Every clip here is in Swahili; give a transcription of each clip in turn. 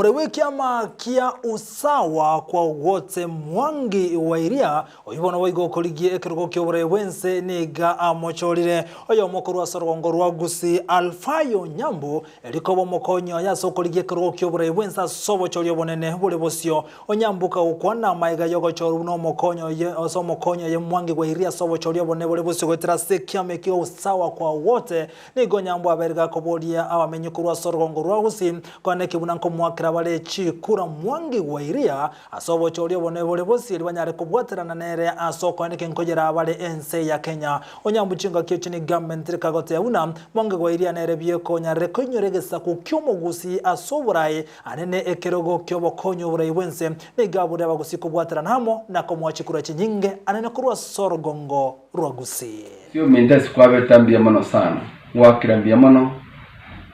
Mrewe kiama kia usawa kwa wote Mwangi wa Iria oyibona waigo koligie ekirugo kyobore wense niga amochorire oyo mokuru wa Sorgongo rwa Gusii Alfayo Nyambu elikobo mokonyo ya sokoligie ekirugo kyobore wense sobo chorio bonene bule bosio onyambuka ukwana maiga yogo choru no mokonyo ye oso mokonyo ye Mwangi wa Iria sobo chorio bonene bule bosio gotira sekiame kia usawa kwa wote nigo Nyambu aberga kobodia abamenyukuru wa Sorgongo rwa Gusii kwane kibunanko mwaka wale chikura Mwangi wa Iria asobo chorio bonebole bosi libanyare kubwaterana nere asoko anike nkojera wale ense ya Kenya onyambu chinga kichini government kagote una Mwangi wa Iria nere bieko nyare konyoregesa ku kyomo Gusii asoburai anene ekerogo kyobo konyo burai wense negabure bagusi kubwaterana hamo na komwachikura chinyinge anene kurwa Sorgongo rwa Gusii yo mendasi kwabe tambia mono sana wakirambia mono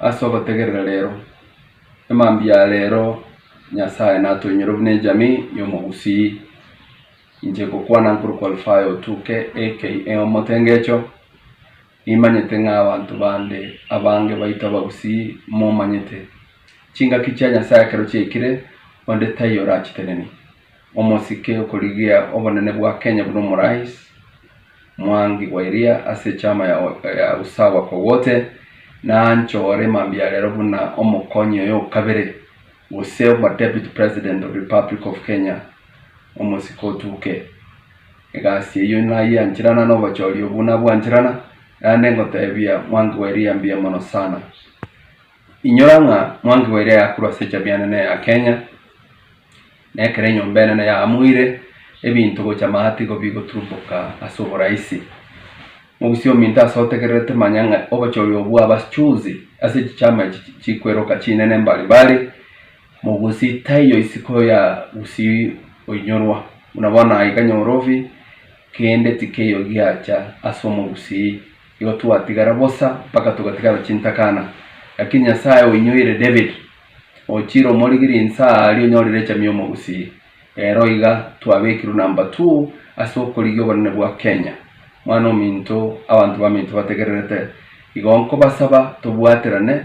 asobo tegerera lero emambia lero nyasaye natonyero bune jami yo mu Gusii inje kokwana nkuru Alfayo tuke aka omotengecho imanyete nk'abantu bande abange bayita Gusii mo manyete chinga kicha nyasaye kero chekire onde tayora chiteneni omosike okoligia obonene bwa Kenya buno murais Mwangi wa Iria ase chama ya usawa kwa wote na nchore mambia lero buna omokonyo yo kabere usema Deputy President of the Republic of Kenya omosiko tuke egasi yuna ya nchirana no bachori obuna bwanchirana nanengo tebia Mwangi wa Iria mbia mono sana inyoranga Mwangi wa Iria yakurwa secha bianene ya Kenya nekere nyombene na ya amuire ebintu go chamahati go bigo truboka asoboraisi Mugusio minta sotegerete manyanga obachori obwa baschuzi ase chama chikwero kachinene mbali mu Gusii tayo isiko ya Gusii onyorwa unabona ikanyorovi kende tikeyo giacha asomo Gusii yo tuatigara bosa paka tugatigara chintakana lakini nyasaye onyoire David ochiro moligiri insa ali onyorire chamyo mu Gusii eroiga tuabekiru number 2 asoko ligyo bonne bwa Kenya mwana minto abantu baminto bategererete igonko basaba tubwaterane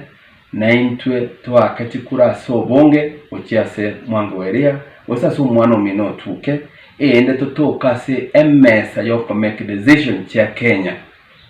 naintwe twakatikura so bonge ochiase Mwangi wa Iria osasu mwana mino tuke ende totoka se emesa yo make decision cha Kenya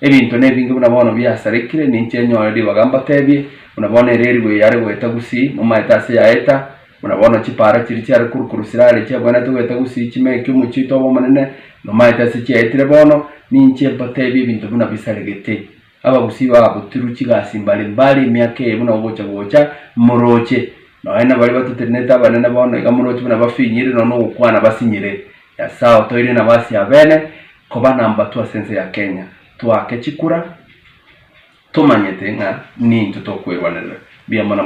ebintu nebingi bunabona byasarikire nincenyo ali bagamba tebi unabona rerwe yare weta Gusii mumaita se yaeta unabona chipara chiri cyari kurukurusirale cya bwana tweta Gusii kimeke umuchito bo manene no maita se cyetire bono ninche batebi ibintu buna bisaregete aba Gusii babo tiruki gasimbali myake buna bocha muroche no ena bali batuterneta banana bono igamuroche buna bafinyire no ukwana basinyire ya sawa toire na basi abene koba namba 2 sense ya Kenya twake chikura tumanyete nga nintu tokwerwanira bia mona